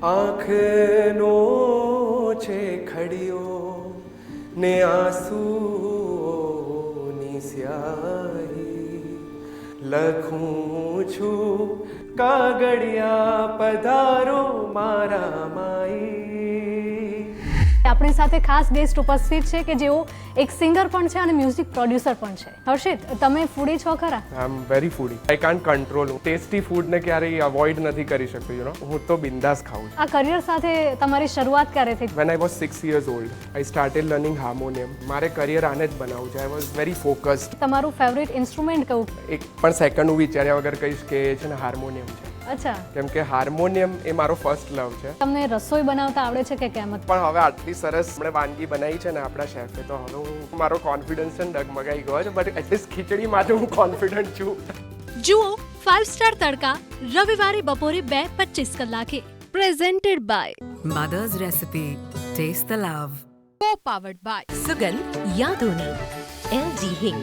આંખનો છે ખડિયો ને આંસુની સ્યાહી, લખું છું કાગળિયા પધારો મારા માઈ. આપણી સાથે ખાસ ગેસ્ટ ઉપસ્થિત છે કે જેઓ એક સિંગર પણ છે અને મ્યુઝિક પ્રોડ્યુસર પણ છે. હર્ષિત, તમે ફૂડી છો ખરા? I am very foodie. I can't control. Tasty ફૂડને ક્યારેય અવોઇડ નથી કરી શકતો. હું તો બિંદાસ ખાઉં છું. આ કરિયર સાથે તમારી શરૂઆત ક્યારે થઈ? When I was 6 years old, I started learning harmonium. મારે કરિયર આને જ બનાવવું છે. I was very focused. તમારું ફેવરિટ ઇન્સ્ટ્રુમેન્ટ કયું? એક પણ સેકન્ડ હું વિચાર્યા વગર કહીશ કે એ છે ને હાર્મોનિયમ છે. અચ્છા, કેમ કે હાર્મોનિયમ એ મારો ફર્સ્ટ લવ છે. તમને રસોઈ બનાવતા આવડે છે કે કેમ? પણ હવે આટલી સરસ આપણે વાનગી બનાવી છે ને આપણા શેફે, તો હવે મારો કોન્ફિડન્સ છે ને ડગમગાઈ ગયો છે. બટ એટલીસ્ટ ખીચડી માટે હું કોન્ફિડન્ટ છું. જુઓ 5 સ્ટાર તડકા રવિવારે બપોરે 2:25 કલાકે. Presented by Mother's Recipe. Taste the love. Co powered by સુગંધ યાદોની LG હિંગ.